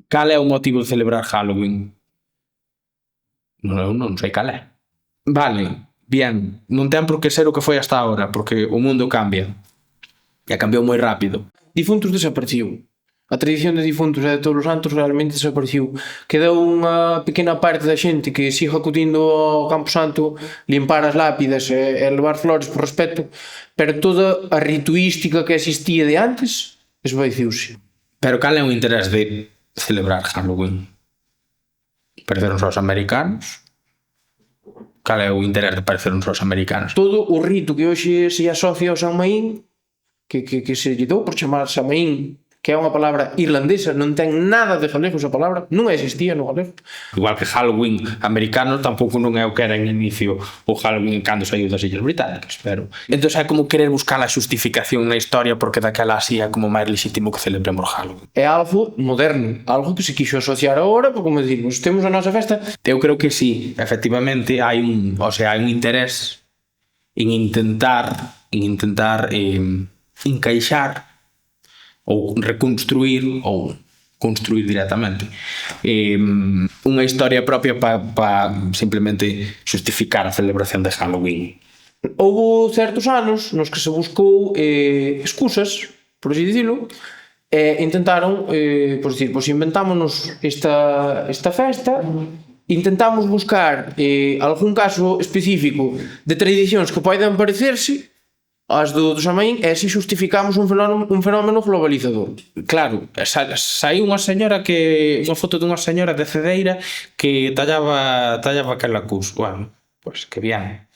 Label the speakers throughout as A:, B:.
A: Cal é o motivo de celebrar Halloween? Non sei cal é. Vale, bien, non ten por que ser o que foi hasta ahora, porque o mundo cambia. E cambiou moi rápido.
B: Difuntos desapareciu. A tradición de difuntos e de todos os santos realmente desapareciu. Quedou unha pequena parte da xente que siga acudindo ao Campo Santo, limpar as lápidas e levar flores por respeto, pero toda a rituística que existía de antes esvaeciuse.
A: Pero cal é o interés de celebrar Halloween? Pareceron só os americanos? Cal é o interés de parecer uns aos americanos?
B: Todo o rito que hoxe se asocia ao San Maín, que se lle dou por chamar San Maín, que é unha palabra irlandesa, non ten nada de galego esa palabra, non existía no galego.
A: Igual que Halloween americano tampouco non é o que era en inicio o Halloween cando saiu das Illas Británicas, pero... Entón é como querer buscar a xustificación na historia porque daquela así é como máis legítimo que celebremos Halloween.
B: É algo moderno, algo que se quixo asociar agora, porque como dicimos, temos a nosa festa.
A: Eu creo que sí, efectivamente hai un interés en intentar encaixar ou reconstruir ou construir directamente unha historia propia para simplemente justificar a celebración de Halloween.
B: Houbo certos anos nos que se buscou excusas, por así dicilo, e intentaron, pois inventámonos esta festa, intentamos buscar algún caso específico de tradicións que poden parecerse as do San Maín e así xustificamos un fenómeno globalizador.
A: Claro, saiu unha foto dunha señora de Cedeira que tallaba calacús. Bueno, pois que bien.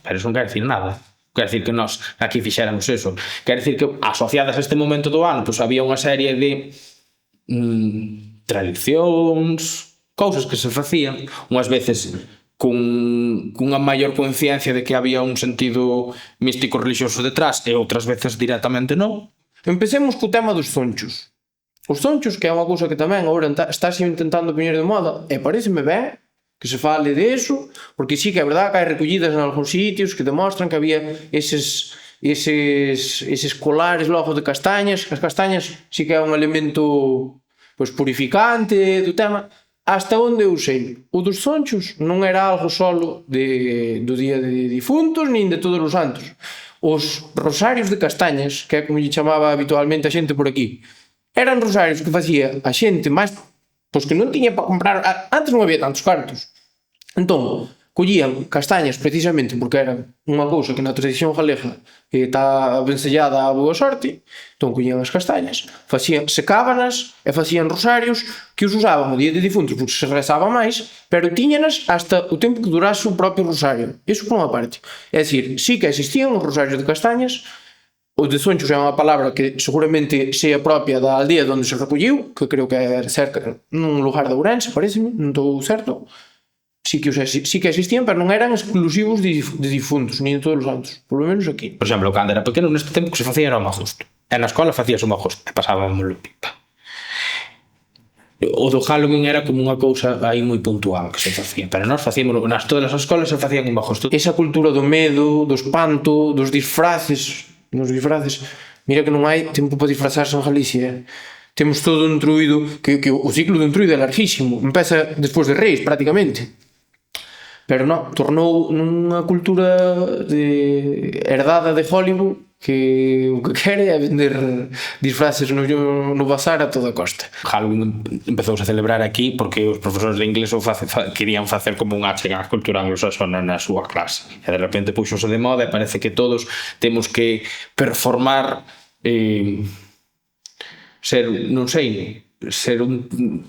A: Pero eso non quer dicir nada. Quer dicir que nós aquí fixéramos eso. Quer dicir que asociadas a este momento do ano pois había unha serie de tradicións, cousas que se facían, unhas veces cunha maior conciencia de que había un sentido místico religioso detrás e outras veces directamente non.
B: Empecemos co tema dos zonchos. Os zonchos, que é unha cousa que tamén agora estáse intentando poñer de moda, e pareceme ben que se fale de eso, porque sí que é verdad que hai recollidas en algúns sitios que demostran que había eses colares logo de castañas. As castañas sí que é un elemento pois purificante do tema. Hasta onde eu sei, o dos zonchos non era algo solo do día de difuntos nin de todos os santos. Os rosarios de castañas, que é como lle chamaba habitualmente a xente por aquí, eran rosarios que facía a xente máis, pois que non tiña para comprar, antes non había tantos cartos. Entón, collían castañas precisamente porque era unha cousa que na tradición galega está vencellada á boa sorte. Entón collían as castañas, secábanas e facían rosarios que os usaban o día de difuntos porque se rezaba máis, pero tiñanas hasta o tempo que durase o propio rosario. Iso por unha parte. É dicir, sí que existían os rosarios de castañas. O de zonchos é unha palabra que seguramente sea propia da aldea onde se recolliu, que creo que é cerca nun lugar de Ourense, pareceme, non estou certo. Sí que existían, pero non eran exclusivos de difuntos, nin de todos os santos, polo menos aquí.
A: Por exemplo, cando era pequeno, neste tempo que se facía era o magosto. E na escola facíase o magosto, e pasábamoslo pipa. O do Halloween era como unha cousa aí moi puntual que se facía, pero nós facíamos, nas todas as escolas se facían un magosto.
B: Esa cultura do medo, do espanto, dos disfraces, mira que non hai tempo para disfrazarse en Galicia, Temos todo un druido, que o ciclo dun druido é larguísimo, empeza despois de Reis, prácticamente. Pero non, tornou nunha cultura herdada de Hollywood que o que quere é vender disfraces no bazar a toda costa.
A: Halloween empezouse a celebrar aquí porque os profesores de inglés querían facer como unha achega cultura anglosaxona na súa clase. E de repente puxose de moda e parece que todos temos que performar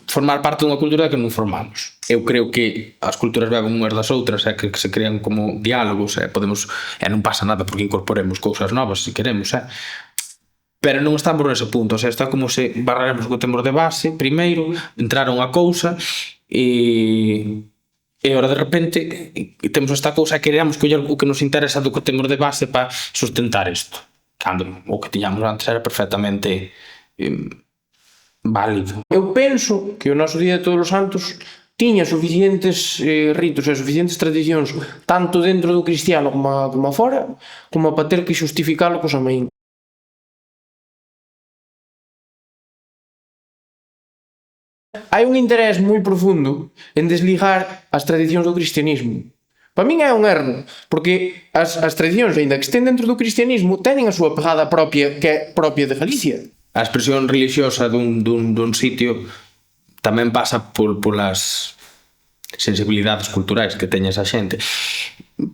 A: formar parte dunha cultura que non formamos. Eu creo que as culturas beben unhas das outras e que se crean como diálogos e non pasa nada porque incorporemos cousas novas se queremos, pero non estamos nese punto, está como se barraremos o que temos de base primeiro, entrar unha cousa e agora de repente temos esta cousa e queremos coller o que nos interesa do que temos de base para sustentar isto, cando o que tiñamos antes era perfectamente válido.
B: Eu penso que o noso Día de Todos os Santos tiña suficientes ritos e suficientes tradicións tanto dentro do cristiano como fora, como para ter que xustificalo co San Maín. Hai un interés moi profundo en desligar as tradicións do cristianismo. Para min é un erro, porque as tradicións, aínda que estén dentro do cristianismo, teñen a súa pegada propia, que é propia de Galicia.
A: A expresión religiosa dun sitio tamén pasa polas sensibilidades culturais que teña esa xente,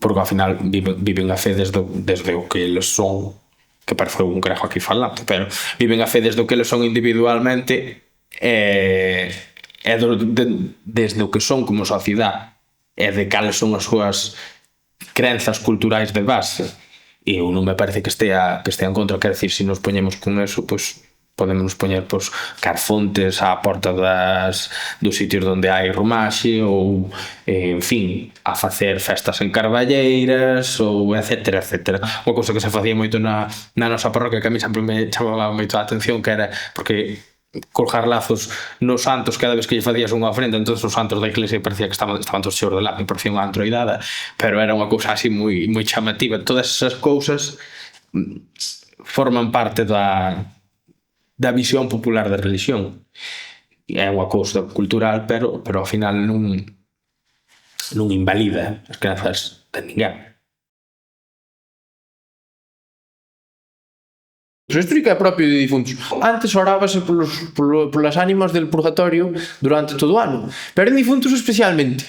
A: porque ao final viven a fe desde o que eles son, que parece un grejo aquí falando, pero viven a fe desde o que eles son individualmente desde o que son como sociedade e de cales son as súas crenzas culturais de base, e eu non me parece que estea en contra. Quer decir, se nos poñemos con eso, pois podemos nos poñer carfontes á porta dos sitios onde hai romaxe, ou en fin, a facer festas en carballeiras, ou etcétera, etcétera. Unha cousa que se facía moito na nosa parroquia, que a mí sempre me chamaba moito a atención, que era porque colgar lazos nos santos cada vez que lle facías unha ofrenda, entón os santos da iglesia parecía que estaban todos cheos de lazo, parecía unha antroidada, pero era unha cousa así moi chamativa. Todas esas cousas forman parte da visión popular da religión. É unha cousa cultural, pero ao final non invalida as crenzas de ninguén.
B: Isto sí que é propio de difuntos. Antes orábase polas ánimas del purgatorio durante todo o ano, pero en difuntos especialmente.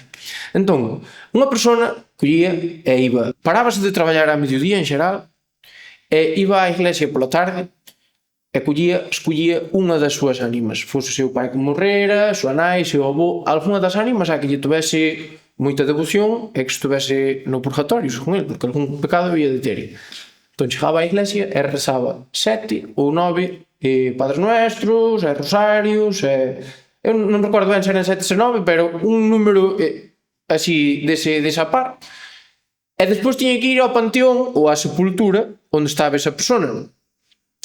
B: Entón, unha persona collía e iba, parábase de traballar a mediodía en xeral, e iba á iglesia pola tarde e escollía unha das súas ánimas, fose seu pai que morrera, súa nai, seu avó, algunha das ánimas a que lle tivese moita devoción e que estuvese no purgatorio con el, porque algún pecado había de ter. Entón chegaba á iglesia e rezaba 7 ou 9 Padres Nuestros, e Rosarios, eu non recordo ben se eran 7 ou 9, pero un número así desa par. E despois tiña que ir ao panteón ou á sepultura onde estaba esa persona,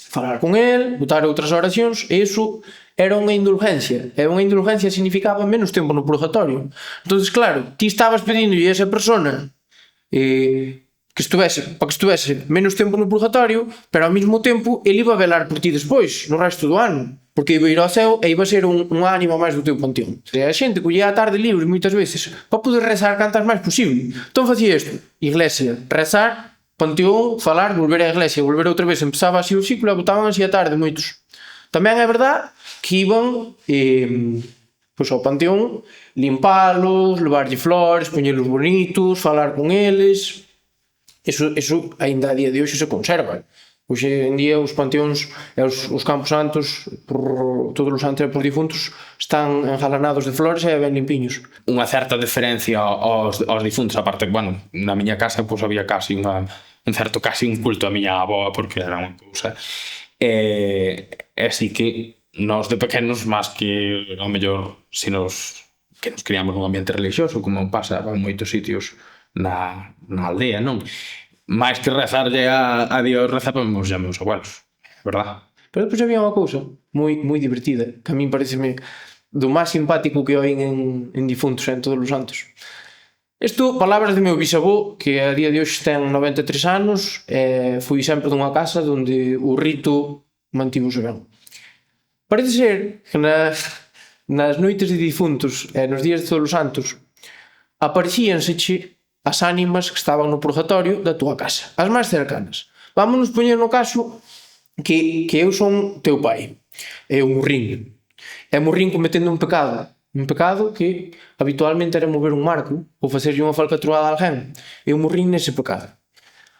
B: falar con el, botar outras oracións, e iso era unha indulgencia. E unha indulgencia significaba menos tempo no purgatorio. Entón, claro, ti estabas pedindolle a esa persona para que estuvese menos tempo no purgatorio, pero ao mesmo tempo ele iba a velar por ti despois, no resto do ano, porque iba a ir ao ceo e iba a ser unha ánima máis do teu panteón. E a xente collía a tarde libre moitas veces para poder rezar cantas máis posible. Entón facía isto: iglesia, rezar, panteón, falar, volver á iglesia, volver outra vez, empezaba así o ciclo e botaban así a tarde moitos. Tamén é verdad que iban ao panteón, limpalos, levarlle flores, poñelos bonitos, falar con eles. Eso ainda a día de hoxe se conserva. Hoxe en día os panteóns e os campos santos, por todos os santos e por difuntos, están engalanados de flores e ben limpiños.
A: Unha certa deferencia aos difuntos, aparte, bueno, na miña casa había casi un culto a miña avoa, porque era unha cousa. E así que nós de pequenos, máis que ao mellor que nos criamos nun ambiente religioso, como pasa en moitos sitios na aldea, non? Máis que rezarlle a Dios, rezábamos a meus abuelos, verdad?
B: Pero depois había unha cousa moi divertida, que a min pareceme do máis simpático que oín en difuntos en todos os santos. Isto, palabras do meu bisavó, que a día de hoxe ten 93 anos, e fui sempre dunha casa onde o rito mantivose ben. Parece ser que nas noites de difuntos e nos días de todos os santos aparecíanseche as ánimas que estaban no purgatorio da túa casa, as máis cercanas. Vámonos poñer no caso que eu son teu pai, e eu morrín. E morrín cometendo un pecado que habitualmente era mover un marco ou facerlle unha falcatruada a alguén. Eu morrín nese pecado.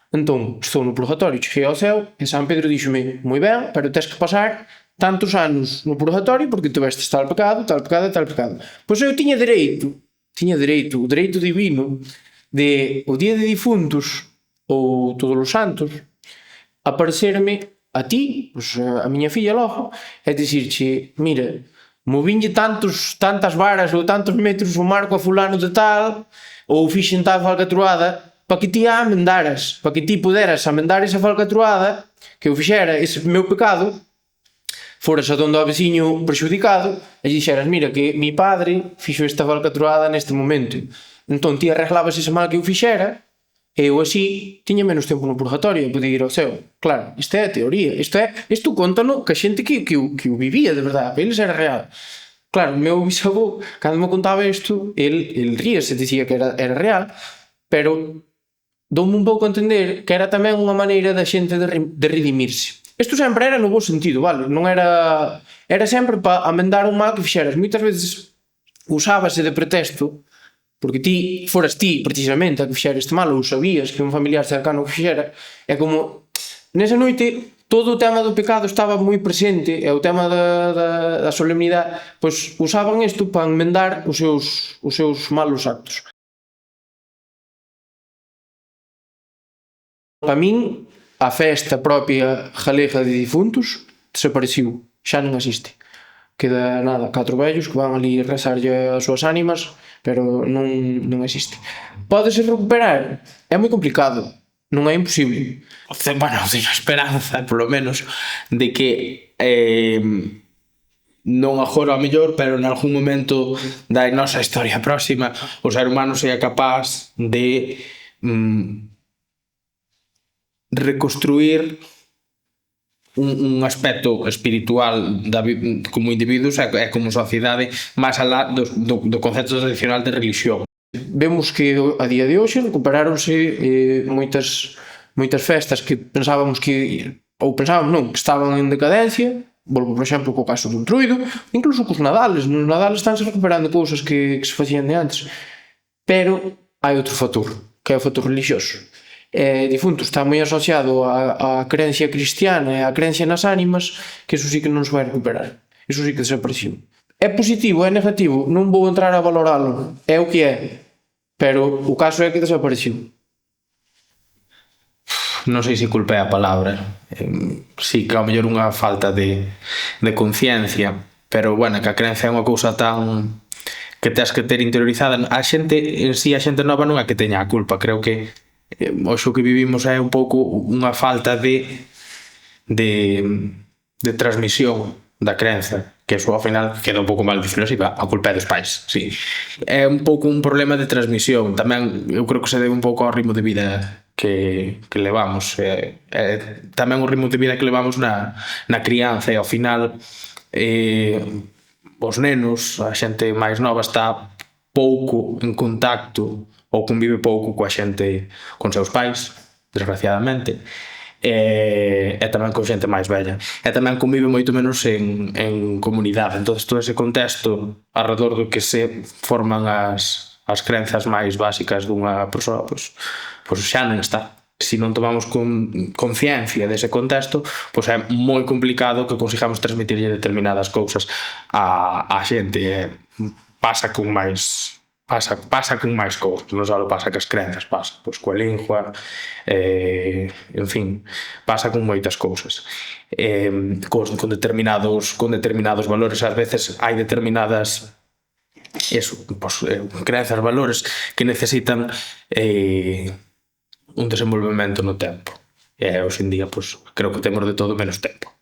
B: Entón, estou no purgatorio, cheguei ao ceo e San Pedro díxome: moi ben, pero tes que pasar tantos anos no purgatorio porque tivestes tal pecado e tal pecado. Pois eu tiña dereito, o dereito divino de o día de difuntos ou todos os santos aparecerme a ti, a miña filla logo, e dicirche: mira, movinlle tantas varas ou tantos metros o marco a fulano de tal, ou fixen tal falcatruada, para que ti a amendaras, para que ti poderas amendar esa falcatruada, que eu fixera ese meu pecado, foras a donde o veciño prexudicado e dixeras: mira, que mi padre fixo esta falcatruada neste momento. Entón ti arreglabas ese mal que eu fixera e eu así tiña menos tempo no purgatorio e podía ir ao ceo. Claro, isto é a teoría, isto contano que a xente que o vivía de verdade, para eles era real. Claro, o meu bisavó, cando me contaba isto, el ríase, dicía que era real, pero doume un pouco a entender que era tamén unha maneira da xente de redimirse. Isto sempre era no bo sentido, vale? Non era... Era sempre para amendar un mal que fixeras. Moitas veces usábase de pretexto porque ti foras ti, precisamente, a que fixera este mal, ou sabías que un familiar cercano que fixera. É como... Nesa noite, todo o tema do pecado estaba moi presente, e o tema da solemnidade, pois usaban isto para enmendar os seus malos actos. Para min, a festa propia galega de difuntos desapareciu, xa non existe. Queda nada, 4 vellos que van ali rezarlle as súas ánimas, pero non existe. Pódese recuperar? É moi complicado, non é imposible.
A: Bueno, teño esperanza, polo menos, de que non agora ao mellor, pero en algún momento da nosa historia próxima o ser humano sea capaz de reconstruir un aspecto espiritual como individuos e como sociedade máis alá do concepto tradicional de religión.
B: Vemos que a día de hoxe recuperáronse moitas festas que pensábamos que que estaban en decadencia. Volvo, por exemplo, co caso do Entruido, incluso cos Nadales. Nos Nadales estánse recuperando cousas que se facían de antes, pero hai outro factor, que é o factor religioso. Difunto está moi asociado á creencia cristiana e á creencia nas ánimas, que iso sí que non se vai recuperar, iso sí que desapareceu. É positivo, é negativo, non vou entrar a valoralo, é o que é, pero o caso é que desapareceu.
A: Non sei se culpa é a palabra, si que ao mellor unha falta de conciencia, pero bueno, que a creencia é unha cousa tan que tens que ter interiorizada. A xente en si, a xente nova non é que teña a culpa, creo que hoxe o que vivimos é un pouco unha falta de transmisión da crenza, que eso ao final queda un pouco mal dicirlo así, a culpa é dos pais, sí. É un pouco un problema de transmisión, tamén eu creo que se debe un pouco ao ritmo de vida que levamos, tamén o ritmo de vida que levamos na crianza, e ao final os nenos, a xente máis nova está pouco en contacto ou convive pouco coa xente, con seus pais, desgraciadamente, e tamén con xente máis vella, e tamén convive moito menos en comunidade. Entón, todo ese contexto arredor do que se forman as crenzas máis básicas dunha persoa, pois xa non está. Se non tomamos conciencia dese contexto, pois é moi complicado que consigamos transmitirlle determinadas cousas á xente. Pasa con máis cousas, non só pasa cas crenzas, pasa pois coa lingua, en fin, pasa con moitas cousas, con determinados valores. Ás veces hai determinadas crenzas, valores que necesitan un desenvolvemento no tempo, e hoxe en día creo que temos de todo menos tempo.